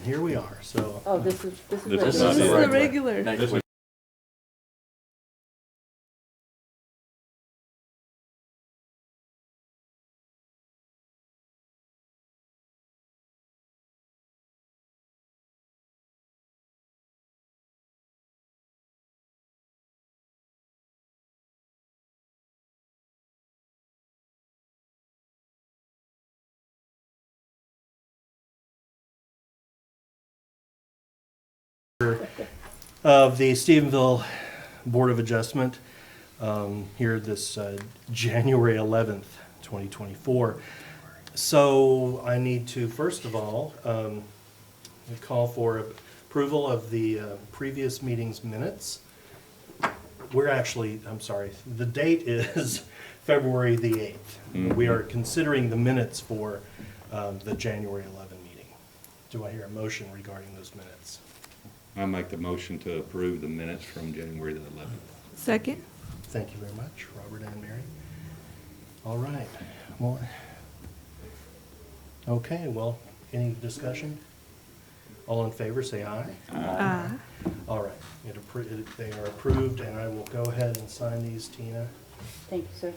here we are, so. Oh, this is This is regular. not This is the the regular. regular. Next week. Of the Stephenville Board of Adjustment, here this January 11th, 2024. So I need to, first of all, call for approval of the previous meeting's minutes. We're actually, I'm sorry, the date is February the 8th. We are considering the minutes for the January 11 meeting. Do I hear a motion regarding those minutes? I make the motion to approve the minutes from January the 11th. Second. Thank you very much, Robert and Mary. All right, well, okay, well, any discussion? All in favor, say aye. Aye. All right, they are approved, and I will go ahead and sign these, Tina. Thank you, sir. And,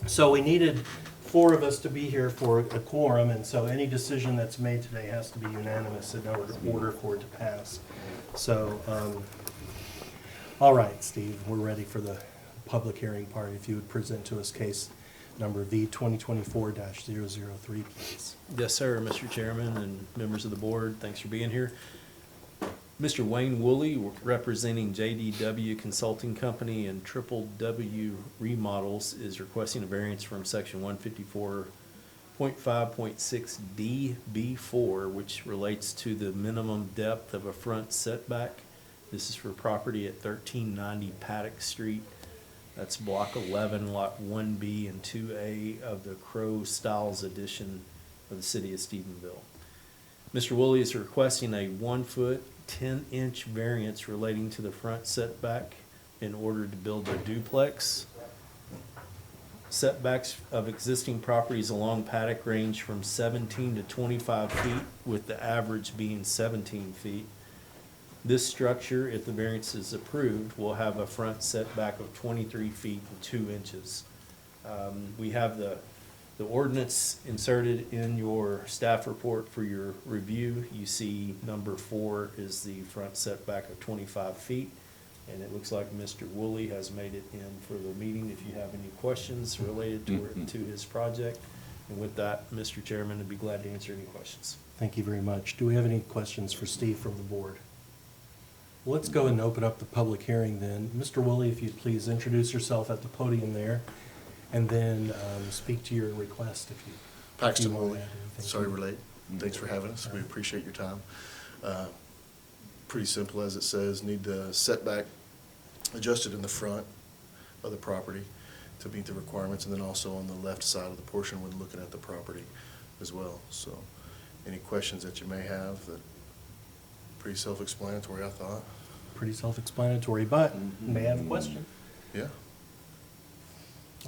So we needed 4 of us to be here for a quorum, and so any decision that's made today has to be unanimous in order for it to pass. So, all right, Steve, we're ready for the public hearing part. If you would present to us case number V 2024-003, please. Yes, sir, Mr. Chairman and members of the board, thanks for being here. Mr. Wayne Woolley, representing JDW Consulting Company and Triple W Remodels, is requesting a variance from section 154.5.6 DB4, which relates to the minimum depth of a front setback. This is for property at 1390 Paddock Street. That's block 11, lot 1B and 2A of the Crow Styles edition of the city of Stephenville. Mr. Woolley is requesting a 1 foot, 10-inch variance relating to the front setback in order to build a duplex. Setbacks of existing properties along Paddock range from 17 to 25 feet, with the average being 17 feet. This structure, if the variance is approved, will have a front setback of 23 feet and 2 inches. We have the ordinance inserted in your staff report for your review. You see number 4 is the front setback of 25 feet. And it looks like Mr. Woolley has made it in for the meeting. If you have any questions related to his project. And with that, Mr. Chairman, I'd be glad to answer any questions. Thank you very much. Do we have any questions for Steve from the board? Well, let's go and open up the public hearing then. Mr. Woolley, if you'd please introduce yourself at the podium there, and then speak to your request if you. Paxton if you wanna Woolley, add anything. sorry we're late. Thanks for having us. We appreciate your time. Pretty simple as it says, need the setback adjusted in the front of the property to meet the requirements, and then also on the left side of the portion when looking at the property as well. So any questions that you may have, that pretty self-explanatory, I thought. Pretty self-explanatory, but may I have a question? Yeah.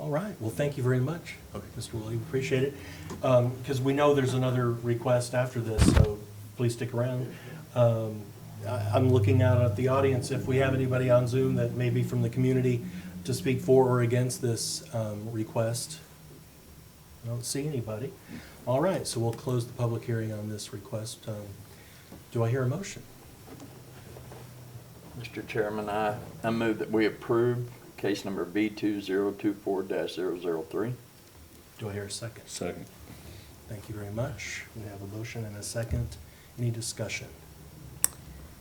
All right, well, thank you very much, Okay. Mr. Woolley, appreciate it. Because we know there's another request after this, so please stick around. I'm looking out at the audience, if we have anybody on Zoom that may be from the community to speak for or against this request. I don't see anybody. All right, so we'll close the public hearing on this request. Do I hear a motion? Mr. Chairman, I move that we approve case number B2024-003. Do I hear a second? Second. Thank you very much. We have a motion and a second. Any discussion?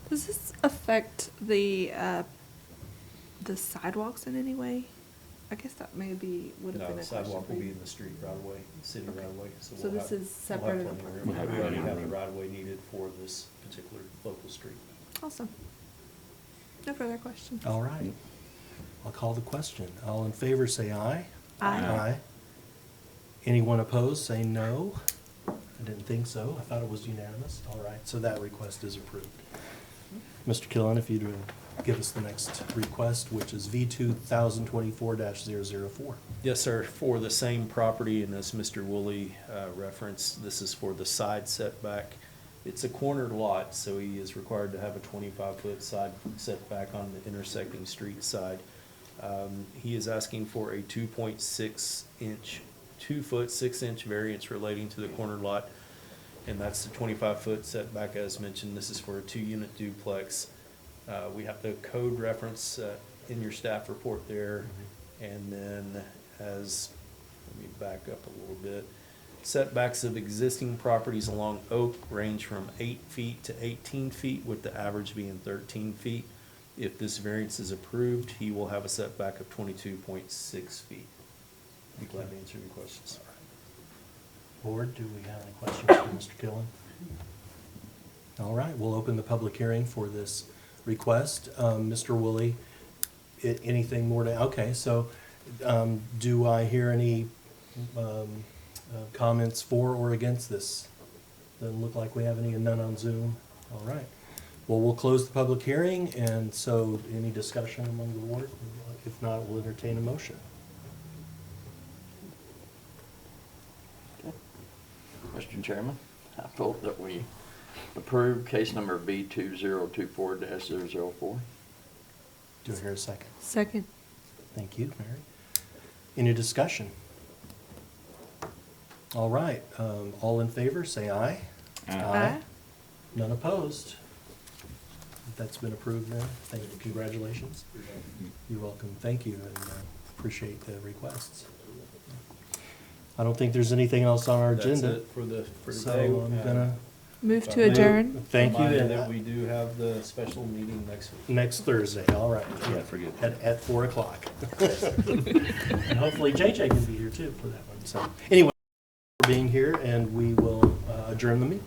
Does this affect the sidewalks in any way? I guess that maybe would have No, been the a question sidewalk for will be you. in the street right away, city Okay. right away. So we'll this have- is separate and we'll have plenty of apart. room. We'll have We already plenty of have the room. right of way needed for this particular local street. Awesome. No further questions. All right. I'll call the question. All in favor, say aye. Aye. Anyone opposed, say no. I didn't think so. I thought it was unanimous. All right, so that request is approved. Mr. Killen, if you'd give us the next request, which is V 2024-004. Yes, sir. For the same property, and as Mr. Woolley referenced, this is for the side setback. It's a cornered lot, so he is required to have a 25-foot side setback on the intersecting street side. He is asking for a 2.6-inch, 2-foot 6-inch variance relating to the cornered lot, and that's the 25-foot setback as mentioned. This is for a 2-unit duplex. We have the code reference in your staff report there, and then as, let me back up a little bit. Setbacks of existing properties along Oak range from 8 feet to 18 feet, with the average being 13 feet. If this variance is approved, he will have a setback of 22.6 feet. Be glad to answer any questions. Board, do we have any questions for Mr. Killen? All right, we'll open the public hearing for this request. Mr. Woolley, anything more to, okay, so do I hear any comments for or against this? Doesn't look like we have any, and none on Zoom. All right. Well, we'll close the public hearing, and so any discussion among the board? If not, we'll entertain a motion. Mr. Chairman, I vote that we approve case number B 2024-004. Do I hear a second? Second. Thank you, Mary. Any discussion? All right, all in favor, say aye. Aye. None opposed? That's been approved then. Thank you, congratulations. You're welcome, thank you, and appreciate the requests. I don't think there's anything else on our That's agenda. it for today. So I'm gonna, Move to adjourn. thank you, Reminder and that we do have the special meeting next week. next Thursday, all right. Yeah, forget. At 4 o'clock. And hopefully JJ can be here too for that one, so. Anyway, for being here, and we will adjourn the meeting.